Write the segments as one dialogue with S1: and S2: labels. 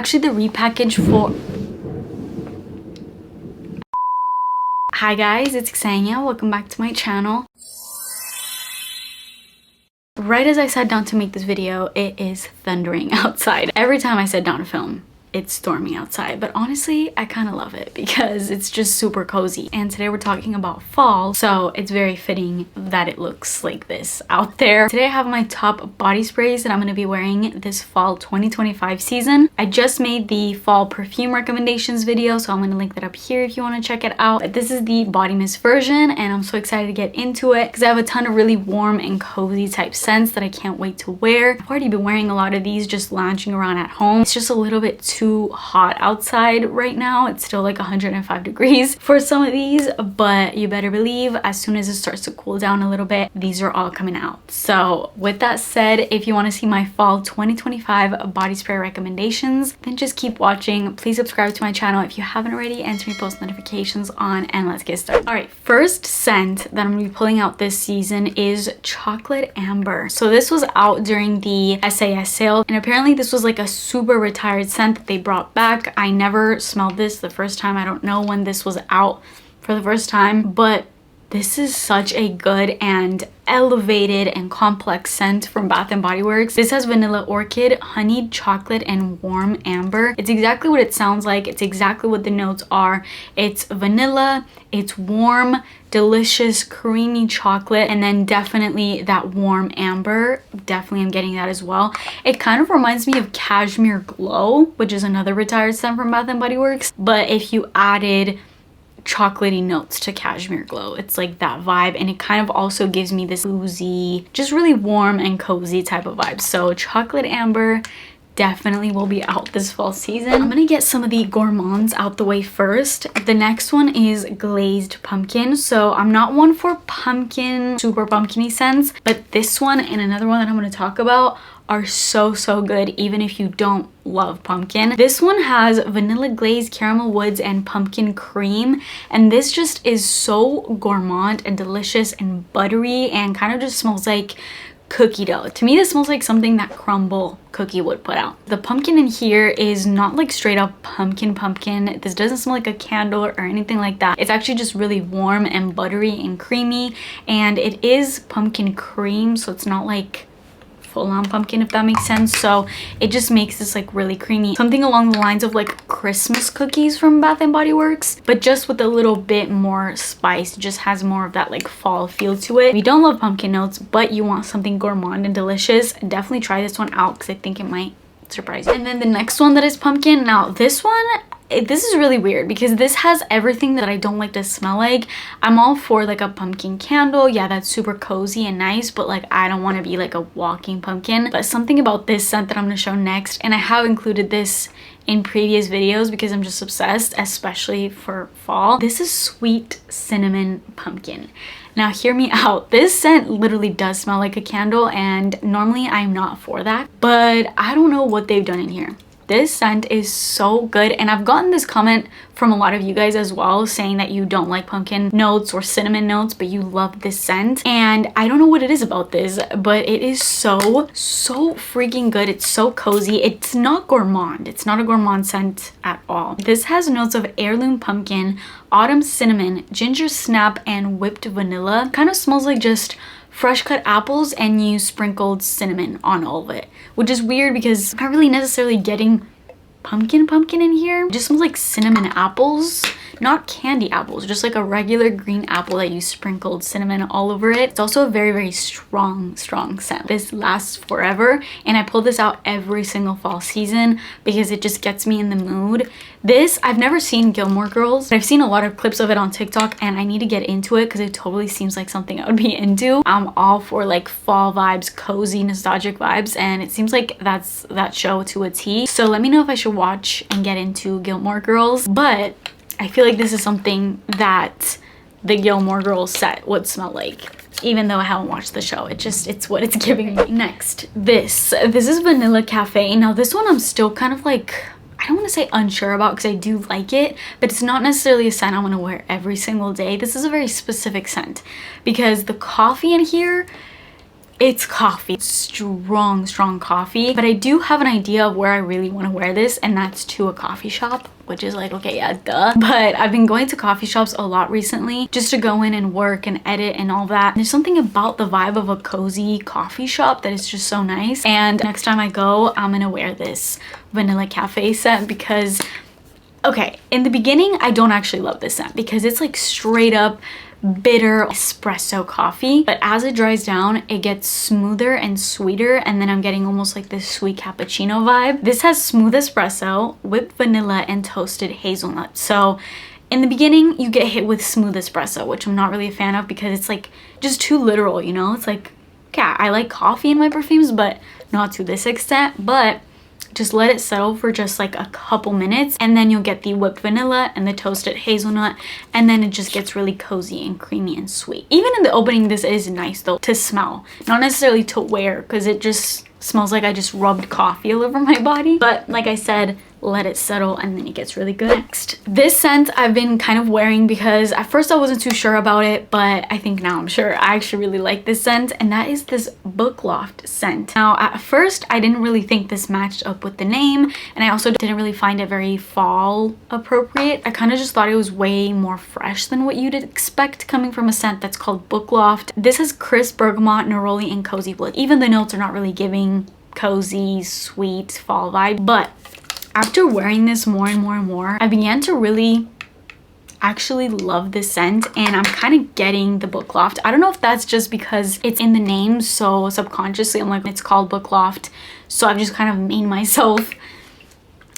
S1: Actually, the repackage for... Hi guys, it's Xenia. Welcome back to my channel. Right as I sat down to make this video, it is thundering outside. Every time I sit down to film, it's storming outside, but honestly I kind of love it because it's just super cozy. And today we're talking about fall, so it's very fitting that it looks like this out there. Today I have my top body sprays that I'm going to be wearing this fall 2025 season. I just made the fall perfume recommendations video, so I'm going to link that up here if you want to check it out. But this is the body mist version and I'm so excited to get into it because I have a ton of really warm and cozy type scents that I can't wait to wear. I've already been wearing a lot of these just lounging around at home. It's just a little bit too hot outside right now. It's still like 105 degrees for some of these, but you better believe as soon as it starts to cool down a little bit, these are all coming out. So with that said, if you want to see my fall 2025 body spray recommendations, then just keep watching. Please subscribe to my channel if you haven't already and turn your post notifications on, and let's get started. All right, first scent that I'm gonna be pulling out this season is chocolate amber. So this was out during the SAS sale, and apparently this was like a super retired scent that they brought back. I never smelled this the first time. I don't know when this was out for the first time, but this is such a good and elevated and complex scent from Bath & Body Works. This has vanilla orchid, honeyed chocolate, and warm amber. It's exactly what it sounds like. It's exactly what the notes are. It's vanilla, it's warm, delicious, creamy chocolate, and then definitely that warm amber. Definitely I'm getting that as well. It kind of reminds me of Cashmere Glow, which is another retired scent from Bath & Body Works, but if you added chocolatey notes to Cashmere Glow, it's like that vibe, and it kind of also gives me this oozy, just really warm and cozy type of vibe. So chocolate amber definitely will be out this fall season. I'm gonna get some of the Gourmands out the way first. The next one is glazed pumpkin. So I'm not one for pumpkin, super pumpkin-y scents, but this one and another one that I'm gonna talk about are so good even if you don't love pumpkin. This one has vanilla glaze, caramel woods, and pumpkin cream, and this just is so gourmand and delicious and buttery and kind of just smells like cookie dough. To me, this smells like something that crumble cookie would put out. The pumpkin in here is not like straight up pumpkin. This doesn't smell like a candle or anything like that. It's actually just really warm and buttery and creamy, and it is pumpkin cream, so it's not like full-on pumpkin, if that makes sense. So it just makes this like really creamy, something along the lines of like Christmas cookies from Bath & Body Works, but just with a little bit more spice. It just has more of that like fall feel to it. If you don't love pumpkin notes but you want something gourmand and delicious, definitely try this one out because I think it might surprise you. And then the next one that is pumpkin. Now this one, this is really weird because this has everything that I don't like to smell like. I'm all for like a pumpkin candle. Yeah, that's super cozy and nice, but like I don't want to be like a walking pumpkin. But something about this scent that I'm going to show next, and I have included this in previous videos because I'm just obsessed, especially for fall. This is sweet cinnamon pumpkin. Now hear me out. This scent literally does smell like a candle, and normally I'm not for that, but I don't know what they've done in here. This scent is so good, and I've gotten this comment from a lot of you guys as well saying that you don't like pumpkin notes or cinnamon notes but you love this scent, and I don't know what it is about this, but it is so freaking good. It's so cozy. It's not gourmand. It's not a gourmand scent at all. This has notes of heirloom pumpkin, autumn cinnamon, ginger snap, and whipped vanilla. Kind of smells like just fresh cut apples and you sprinkled cinnamon on all of it, which is weird because I'm not really necessarily getting pumpkin in here. It just smells like cinnamon apples, not candy apples, just like a regular green apple that you sprinkled cinnamon all over it. It's also a very strong scent. This lasts forever, and I pull this out every single fall season because it just gets me in the mood. This, I've never seen Gilmore Girls, but I've seen a lot of clips of it on TikTok, and I need to get into it because it totally seems like something I would be into. I'm all for like fall vibes, cozy, nostalgic vibes, and it seems like that's that show to a T. So let me know if I should watch and get into Gilmore Girls, but I feel like this is something that the Gilmore Girls set would smell like, even though I haven't watched the show. It's what it's giving me. Next, this is Vanilla Cafe. Now this one I'm still kind of like, I don't want to say unsure about because I do like it, but it's not necessarily a scent I want to wear every single day. This is a very specific scent because the coffee in here, It's coffee. It's strong, strong coffee. But I do have an idea of where I really want to wear this, and that's to a coffee shop, which is like, okay, yeah, duh. But I've been going to coffee shops a lot recently just to go in and work and edit and all that. There's something about the vibe of a cozy coffee shop that is just so nice. And next time I go, I'm gonna wear this vanilla cafe scent because, okay, in the beginning, I don't actually love this scent because it's like straight up bitter espresso coffee, but as it dries down it gets smoother and sweeter, and then I'm getting almost like this sweet cappuccino vibe. This has smooth espresso, whipped vanilla, and toasted hazelnut. So in the beginning you get hit with smooth espresso, which I'm not really a fan of because it's like just too literal, you know? It's like, yeah, I like coffee in my perfumes, but not to this extent. But just let it settle for just like a couple minutes, and then you'll get the whipped vanilla and the toasted hazelnut, and then it just gets really cozy and creamy and sweet. Even in the opening, this is nice though to smell, not necessarily to wear, because it just smells like I just rubbed coffee all over my body. But like I said, let it settle and then it gets really good. Next, this scent I've been kind of wearing because at first I wasn't too sure about it, but I think now I'm sure. I actually really like this scent, and that is this Book Loft scent. Now at first I didn't really think this matched up with the name, and I also didn't really find it very fall appropriate. I kind of just thought it was way more fresh than what you'd expect coming from a scent that's called Book Loft. This has crisp bergamot, neroli, and cozy wood. Even the notes are not really giving cozy, sweet fall vibe, but after wearing this more and more and more, I began to really actually love this scent, and I'm kind of getting the Book Loft. I don't know if that's just because it's in the name, so subconsciously I'm like, it's called Book Loft, so I've just kind of made myself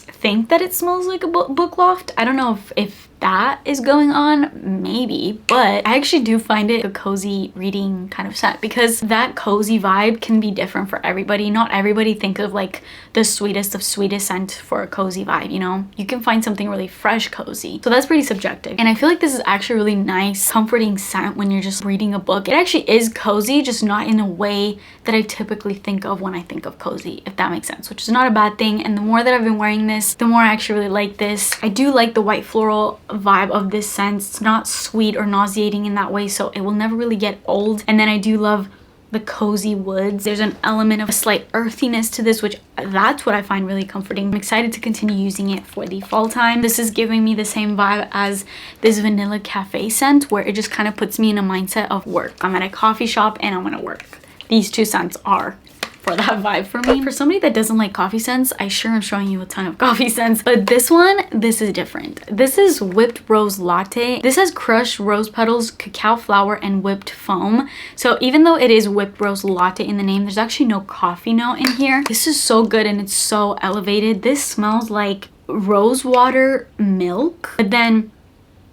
S1: think that it smells like a Book Loft. I don't know if that is going on, maybe, but I actually do find it a cozy reading kind of scent because that cozy vibe can be different for everybody. Not everybody think of like the sweetest of sweetest scent for a cozy vibe, you know? You can find something really fresh cozy. So that's pretty subjective. And I feel like this is actually a really nice, comforting scent when you're just reading a book. It actually is cozy, just not in a way that I typically think of when I think of cozy, if that makes sense, which is not a bad thing. And the more that I've been wearing this, the more I actually really like this. I do like the white floral vibe of this scent. It's not sweet or nauseating in that way, so it will never really get old. And then I do love the cozy woods. There's an element of a slight earthiness to this, which that's what I find really comforting. I'm excited to continue using it for the fall time. This is giving me the same vibe as this vanilla cafe scent, where it just kind of puts me in a mindset of work. I'm at a coffee shop and I'm gonna work. These two scents are for that vibe for me. For somebody that doesn't like coffee scents, I sure am showing you a ton of coffee scents, but this one, this is different. This is whipped rose latte. This has crushed rose petals, cacao flower, and whipped foam. So even though it is whipped rose latte in the name, there's actually no coffee note in here. This is so good and it's so elevated. This smells like rose water milk, but then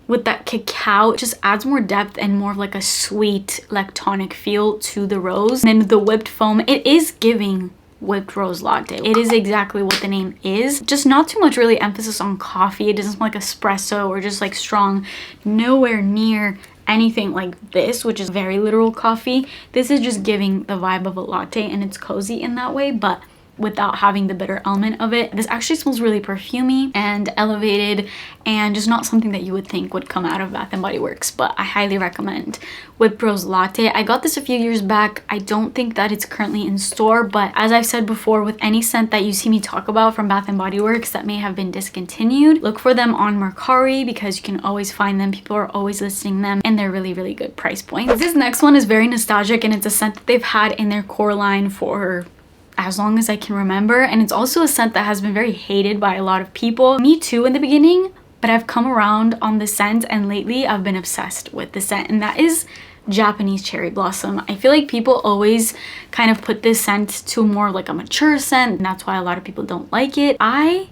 S1: with that cacao, it just adds more depth and more of like a sweet lactonic feel to the rose. And then the whipped foam, it is giving whipped rose latte. It is exactly what the name is. Just not too much really emphasis on coffee. It doesn't smell like espresso or just like strong. Nowhere near anything like this, which is very literal coffee. This is just giving the vibe of a latte, and it's cozy in that way, but without having the bitter element of it. This actually smells really perfumey and elevated, and just not something that you would think would come out of Bath & Body Works, but I highly recommend whipped rose latte. I got this a few years back. I don't think that it's currently in store, but as I've said before, with any scent that you see me talk about from Bath & Body Works that may have been discontinued, look for them on Mercari because you can always find them. People are always listing them, and they're really, really good price points. This next one is very nostalgic, and it's a scent that they've had in their core line for as long as I can remember, and it's also a scent that has been very hated by a lot of people. Me too in the beginning, but I've come around on the scent, and lately I've been obsessed with the scent, and that is Japanese cherry blossom. I feel like people always kind of put this scent to more like a mature scent, and that's why a lot of people don't like it. I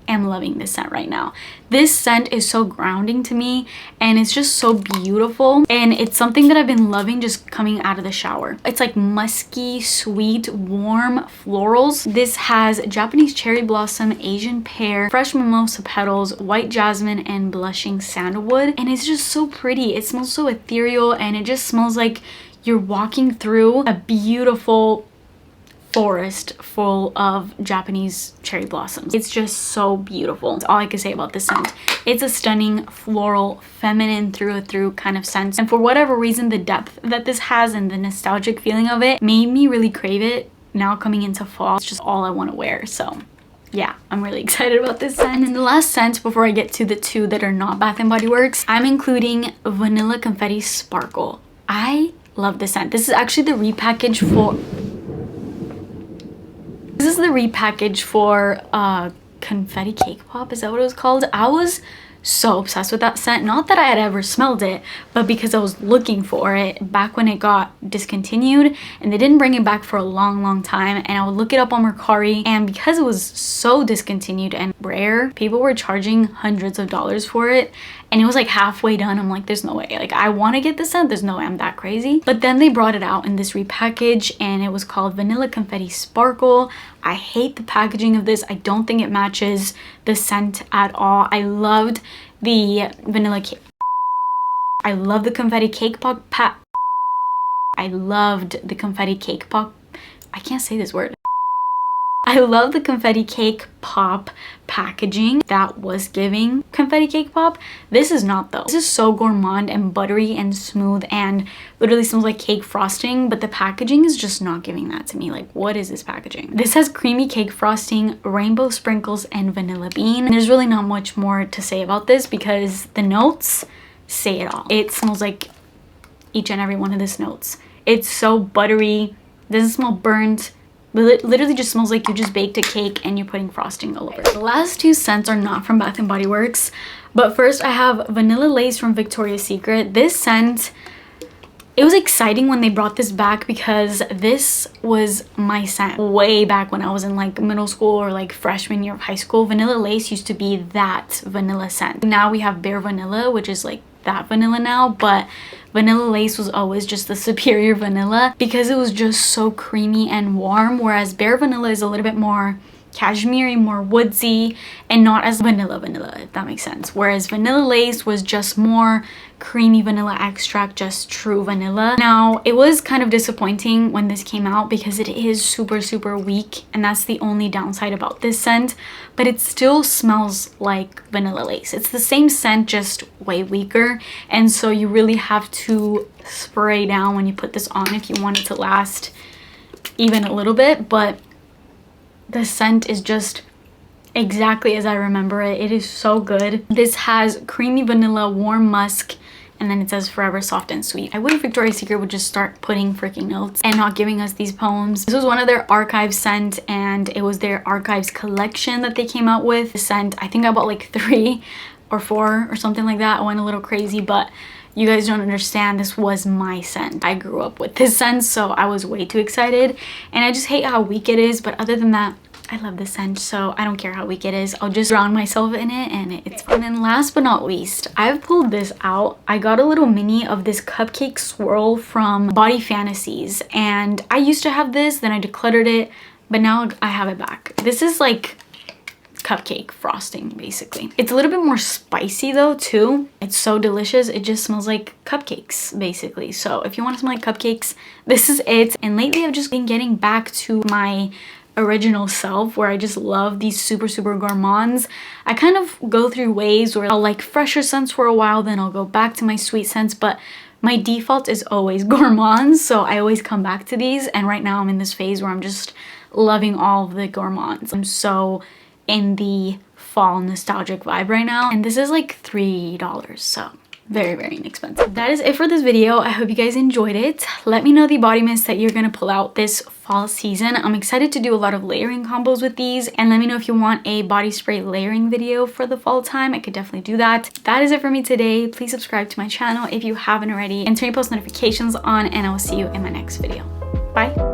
S1: am loving this scent right now. This scent is so grounding to me, and it's just so beautiful, and it's something that I've been loving just coming out of the shower. It's like musky, sweet, warm florals. This has Japanese cherry blossom, Asian pear, fresh mimosa petals, white jasmine, and blushing sandalwood, and it's just so pretty. It smells so ethereal, and it just smells like you're walking through a beautiful forest full of Japanese cherry blossoms. It's just so beautiful. That's all I can say about this scent. It's a stunning floral, feminine through and through kind of scent. And for whatever reason, the depth that this has and the nostalgic feeling of it made me really crave it. Now coming into fall, it's just all I want to wear. So yeah, I'm really excited about this scent. And then the last scent before I get to the two that are not Bath & Body Works, I'm including Vanilla Confetti Sparkle. I love this scent. This is actually the repackage for... This is the repackage for Confetti Cake Pop. Is that what it was called? I was so obsessed with that scent. Not that I had ever smelled it, but because I was looking for it back when it got discontinued, and they didn't bring it back for a long time, and I would look it up on Mercari, and because it was so discontinued and rare, people were charging hundreds of dollars for it, and it was like halfway done. I'm like, there's no way. Like, I want to get this scent. There's no way I'm that crazy. But then they brought it out in this repackage, and it was called Vanilla Confetti Sparkle. I hate the packaging of this. I don't think it matches the scent at all. I loved the vanilla cake. I love the confetti cake pop I loved the confetti cake pop. I can't say this word. I love the confetti cake pop packaging that was giving confetti cake pop. This is not though. This is so gourmand and buttery and smooth and literally smells like cake frosting, but the packaging is just not giving that to me. Like, what is this packaging? This has creamy cake frosting, rainbow sprinkles, and vanilla bean. And there's really not much more to say about this because the notes say it all. It smells like each and every one of these notes. It's so buttery, doesn't smell burnt. It literally just smells like you just baked a cake and you're putting frosting all over it. The last two scents are not from Bath & Body Works, but first I have Vanilla Lace from Victoria's Secret. This scent, it was exciting when they brought this back because this was my scent way back when I was in like middle school or like freshman year of high school. Vanilla Lace used to be that vanilla scent. Now we have Bare Vanilla, which is like that vanilla now, but Vanilla Lace was always just the superior vanilla because it was just so creamy and warm, whereas Bare Vanilla is a little bit more cashmere, more woodsy, and not as vanilla, if that makes sense. Whereas Vanilla Lace was just more creamy vanilla extract, just true vanilla. Now, it was kind of disappointing when this came out because it is super weak, and that's the only downside about this scent, but it still smells like Vanilla Lace. It's the same scent, just way weaker, and so you really have to spray down when you put this on if you want it to last even a little bit, but the scent is just exactly as I remember it. It is so good. This has creamy vanilla, warm musk, and then it says forever soft and sweet. I wish Victoria's Secret would just start putting freaking notes and not giving us these poems. This was one of their archive scent, and it was their archives collection that they came out with. The scent, I think I bought like 3 or 4 or something like that. I went a little crazy, but you guys don't understand, this was my scent. I grew up with this scent, so I was way too excited, and I just hate how weak it is, but other than that, I love this scent, so I don't care how weak it is. I'll just drown myself in it, and it's fun. And last but not least, I've pulled this out. I got a little mini of this cupcake swirl from Body Fantasies, and I used to have this, then I decluttered it, but now I have it back. This is like cupcake frosting basically. It's a little bit more spicy though too. It's so delicious. It just smells like cupcakes basically. So if you want to smell like cupcakes, this is it. And lately I've just been getting back to my original self where I just love these super gourmands. I kind of go through waves where I'll like fresher scents for a while, then I'll go back to my sweet scents, but my default is always gourmands, so I always come back to these. And right now I'm in this phase where I'm just loving all of the gourmands. I'm so in the fall nostalgic vibe right now, and this is like $3, so very inexpensive. That is it for this video. I hope you guys enjoyed it. Let me know the body mist that you're gonna pull out this fall season. I'm excited to do a lot of layering combos with these, and let me know if you want a body spray layering video for the fall time. I could definitely do that. That is it for me today. Please subscribe to my channel if you haven't already, and turn your post notifications on, and I will see you in my next video. Bye.